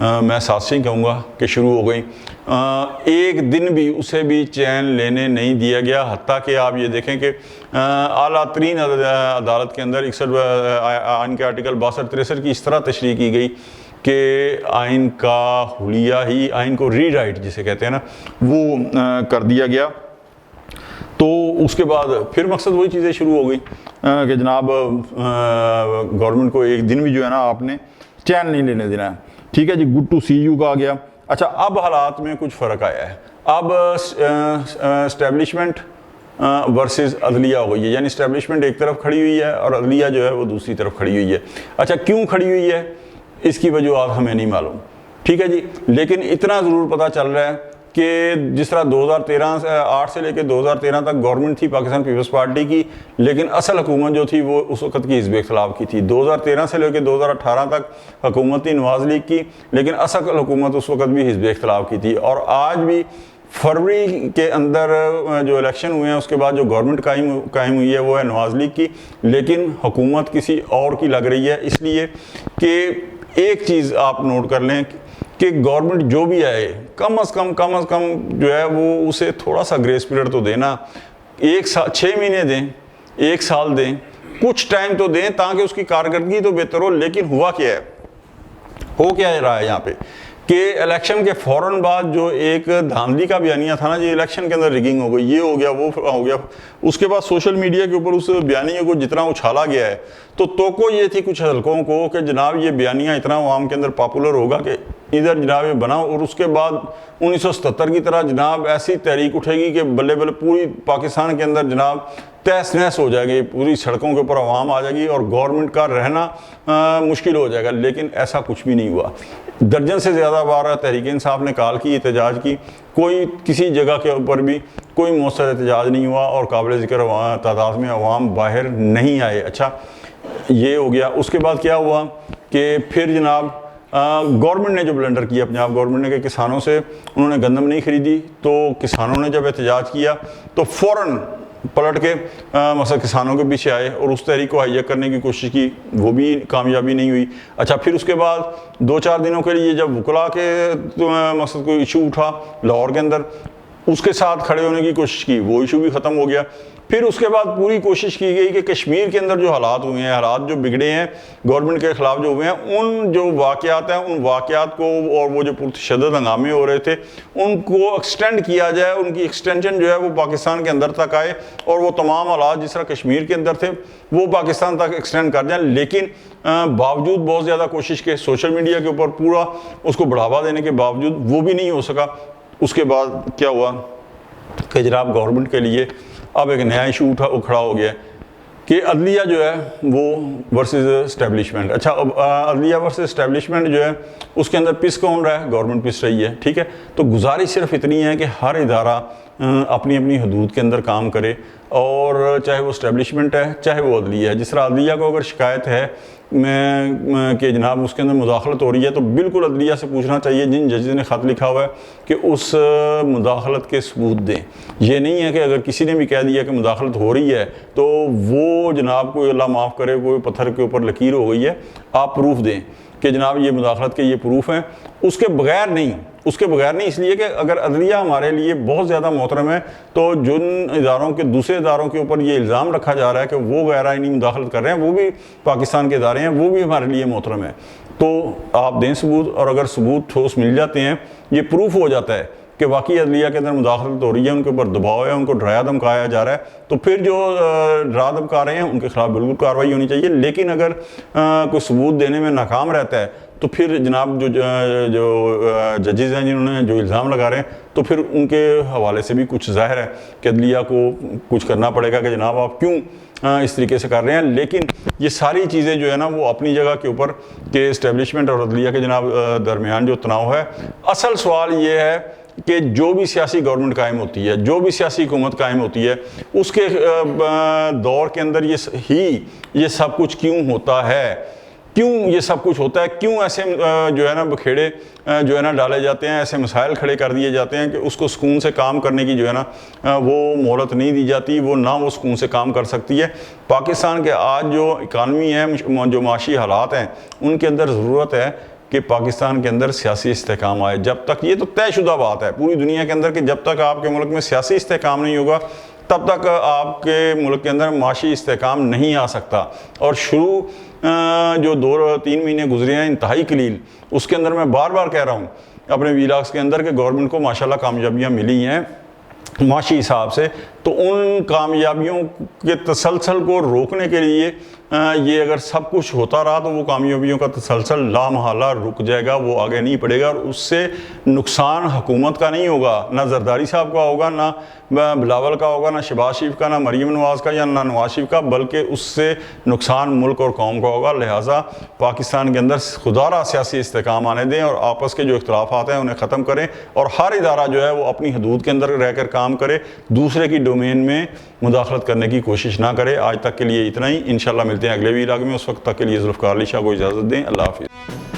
میں سازشیں کہوں گا کہ شروع ہو گئی. ایک دن بھی اسے بھی چین لینے نہیں دیا گیا، حتیٰ کہ آپ یہ دیکھیں کہ اعلیٰ ترین عدالت کے اندر 61 آئین کے آرٹیکل 62-63 کی اس طرح تشریح کی گئی کہ آئین کا حلیہ ہی، آئین کو ری رائٹ جسے کہتے ہیں نا، وہ کر دیا گیا. تو اس کے بعد پھر مقصد وہی چیزیں شروع ہو گئی کہ جناب گورنمنٹ کو ایک دن بھی جو ہے نا آپ نے چین نہیں لینے دینا ہے. ٹھیک ہے جی، گڈ ٹو سی یو کا آ گیا. اچھا، اب حالات میں کچھ فرق آیا ہے. اب اسٹیبلشمنٹ ورسز عدلیہ ہو گئی ہے، یعنی اسٹیبلشمنٹ ایک طرف کھڑی ہوئی ہے اور عدلیہ جو ہے وہ دوسری طرف کھڑی ہوئی ہے. اچھا، کیوں کھڑی ہوئی ہے اس کی وجوہات ہمیں نہیں معلوم. ٹھیک ہے جی، لیکن اتنا ضرور پتہ چل رہا ہے کہ جس طرح 2008 سے لے کے 2013 تک گورنمنٹ تھی پاکستان پیپلز پارٹی کی، لیکن اصل حکومت جو تھی وہ اس وقت کی حزب اختلاف کی تھی. 2013 سے لے کے 2018 تک حکومت تھی نواز لیگ کی، لیکن اصل حکومت اس وقت بھی حزب اختلاف کی تھی. اور آج بھی فروری کے اندر جو الیکشن ہوئے ہیں اس کے بعد جو گورنمنٹ قائم ہوئی ہے وہ ہے نواز لیگ کی، لیکن حکومت کسی اور کی لگ رہی ہے. اس لیے کہ ایک چیز آپ نوٹ کر لیں کہ گورنمنٹ جو بھی آئے کم از کم جو ہے وہ اسے تھوڑا سا گریس پیریڈ تو دینا. 6 مہینے دیں، 1 سال دیں، کچھ ٹائم تو دیں تاکہ اس کی کارکردگی تو بہتر ہو. لیکن ہوا کیا ہے، ہو کیا رہا ہے یہاں پہ کہ الیکشن کے فوراً بعد جو ایک دھاندلی کا بیانیہ تھا نا جی، الیکشن کے اندر ریگنگ ہو گئی، یہ ہو گیا، وہ ہو گیا. اس کے بعد سوشل میڈیا کے اوپر اس بیانیے کو جتنا اچھالا گیا ہے تو توقع یہ تھی کچھ حلقوں کو کہ جناب یہ بیانیہ اتنا عوام کے اندر پاپولر ہوگا کہ ادھر جناب یہ بنا، اور اس کے بعد 1977 کی طرح جناب ایسی تحریک اٹھے گی کہ بلے بلے پوری پاکستان کے اندر جناب تہس نہس ہو جائے گی، پوری سڑکوں کے اوپر عوام آ جائے گی اور گورنمنٹ کا رہنا مشکل ہو جائے گا. لیکن ایسا کچھ بھی نہیں ہوا. درجن سے زیادہ بار تحریک انصاف نے کال کی، احتجاج کی، کوئی کسی جگہ کے اوپر بھی کوئی مؤثر احتجاج نہیں ہوا اور قابل ذکر تعداد میں عوام باہر نہیں آئے. اچھا، یہ ہو گیا. اس کے بعد کیا ہوا کہ پھر جناب گورنمنٹ نے جو بلنڈر کیا، پنجاب گورنمنٹ نے کہ کسانوں سے انہوں نے گندم نہیں خریدی، تو کسانوں نے جب احتجاج کیا تو فوراً پلٹ کے مثلا کسانوں کے پیچھے آئے اور اس تحریک کو ہائیجیک کرنے کی کوشش کی، وہ بھی کامیابی نہیں ہوئی. اچھا، پھر اس کے بعد 2-4 دنوں کے لیے جب وکلا کے مثلا کوئی ایشو اٹھا لاہور کے اندر، اس کے ساتھ کھڑے ہونے کی کوشش کی، وہ ایشو بھی ختم ہو گیا. پھر اس کے بعد پوری کوشش کی گئی کہ کشمیر کے اندر جو حالات ہوئے ہیں، حالات جو بگڑے ہیں گورنمنٹ کے خلاف جو ہوئے ہیں، ان جو واقعات ہیں ان واقعات کو اور وہ جو پرتشدد ہنگامے ہو رہے تھے ان کو ایکسٹینڈ کیا جائے، ان کی ایکسٹینشن جو ہے وہ پاکستان کے اندر تک آئے اور وہ تمام حالات جس طرح کشمیر کے اندر تھے وہ پاکستان تک ایکسٹینڈ کر جائیں. لیکن باوجود بہت زیادہ کوشش کے، سوشل میڈیا کے اوپر پورا اس کو بڑھاوا دینے کے باوجود وہ بھی نہیں ہو سکا. اس کے بعد کیا ہوا کہ جناب گورنمنٹ کے لیے اب ایک نیا ایشو کھڑا ہو گیا کہ عدلیہ جو ہے وہ ورسز اسٹیبلشمنٹ. اچھا، اب عدلیہ ورسز اسٹیبلشمنٹ جو ہے اس کے اندر پس کون رہا ہے؟ گورنمنٹ پس رہی ہے. ٹھیک ہے، تو گزارش صرف اتنی ہے کہ ہر ادارہ اپنی اپنی حدود کے اندر کام کرے، اور چاہے وہ اسٹیبلشمنٹ ہے چاہے وہ عدلیہ ہے. جس طرح عدلیہ کو اگر شکایت ہے کہ جناب اس کے اندر مداخلت ہو رہی ہے تو بالکل عدلیہ سے پوچھنا چاہیے، جن ججز نے خط لکھا ہوا ہے، کہ اس مداخلت کے ثبوت دیں. یہ نہیں ہے کہ اگر کسی نے بھی کہہ دیا کہ مداخلت ہو رہی ہے تو وہ جناب کوئی اللہ معاف کرے کوئی پتھر کے اوپر لکیر ہو گئی ہے، آپ پروف دیں کہ جناب یہ مداخلت کے یہ پروف ہیں. اس کے بغیر نہیں، اس لیے کہ اگر عدلیہ ہمارے لیے بہت زیادہ محترم ہے تو جن اداروں کے دوسرے اداروں کے اوپر یہ الزام رکھا جا رہا ہے کہ وہ غیر آئینی مداخلت کر رہے ہیں، وہ بھی پاکستان کے ادارے ہیں، وہ بھی ہمارے لیے محترم ہے. تو آپ دیں ثبوت، اور اگر ثبوت ٹھوس مل جاتے ہیں، یہ پروف ہو جاتا ہے کہ واقعی عدلیہ کے اندر مداخلت ہو رہی ہے، ان کے اوپر دباؤ ہے، ان کو ڈرایا دھمکایا جا رہا ہے، تو پھر جو ڈرا دھمکا رہے ہیں ان کے خلاف بالکل کارروائی ہونی چاہیے. لیکن اگر کوئی ثبوت دینے میں ناکام رہتا ہے تو پھر جناب جو ججز ہیں جنہوں نے جو الزام لگا رہے ہیں، تو پھر ان کے حوالے سے بھی کچھ ظاہر ہے کہ عدلیہ کو کچھ کرنا پڑے گا کہ جناب آپ کیوں اس طریقے سے کر رہے ہیں. لیکن یہ ساری چیزیں جو ہے نا وہ اپنی جگہ کے اوپر کہ اسٹیبلشمنٹ اور عدلیہ کے جناب درمیان جو تناؤ ہے، اصل سوال یہ ہے کہ جو بھی سیاسی گورنمنٹ قائم ہوتی ہے، جو بھی سیاسی حکومت قائم ہوتی ہے، اس کے دور کے اندر یہ سب کچھ کیوں ہوتا ہے؟ کیوں یہ سب کچھ ہوتا ہے؟ کیوں ایسے جو ہے نا بکھیڑے جو ہے نا ڈالے جاتے ہیں، ایسے مسائل کھڑے کر دیے جاتے ہیں کہ اس کو سکون سے کام کرنے کی جو ہے نا وہ مہلت نہیں دی جاتی، وہ نہ وہ سکون سے کام کر سکتی ہے. پاکستان کے آج جو اکانومی ہے، جو معاشی حالات ہیں، ان کے اندر ضرورت ہے کہ پاکستان کے اندر سیاسی استحکام آئے. جب تک یہ تو طے شدہ بات ہے پوری دنیا کے اندر کہ جب تک آپ کے ملک میں سیاسی استحکام نہیں ہوگا تب تک آپ کے ملک کے اندر معاشی استحکام نہیں آ سکتا. اور شروع جو 2-3 مہینے گزرے ہیں انتہائی قلیل، اس کے اندر میں بار بار کہہ رہا ہوں اپنے ویلاگز کے اندر کہ گورنمنٹ کو ماشاءاللہ کامیابیاں ملی ہیں معاشی حساب سے. تو ان کامیابیوں کے تسلسل کو روکنے کے لیے یہ اگر سب کچھ ہوتا رہا تو وہ کامیابیوں کا تسلسل لا محالہ رک جائے گا، وہ آگے نہیں پڑے گا، اور اس سے نقصان حکومت کا نہیں ہوگا، نہ زرداری صاحب کا ہوگا، نہ بلاول کا ہوگا، نہ شہباز شریف کا، نہ مریم نواز کا، یا نہ نواز شریف کا، بلکہ اس سے نقصان ملک اور قوم کا ہوگا. لہٰذا پاکستان کے اندر خدا را سیاسی استحکام آنے دیں اور آپس کے جو اختلافات ہیں انہیں ختم کریں، اور ہر ادارہ جو ہے وہ اپنی حدود کے اندر رہ کر کام کرے، دوسرے کی ڈومین میں مداخلت کرنے کی کوشش نہ کرے. آج تک کے لیے اتنا ہی، انشاءاللہ ملتے ہیں اگلے ویلاگ میں. اس وقت تک کے لیے ذوالفقار علی شاہ کو اجازت دیں. اللہ حافظ.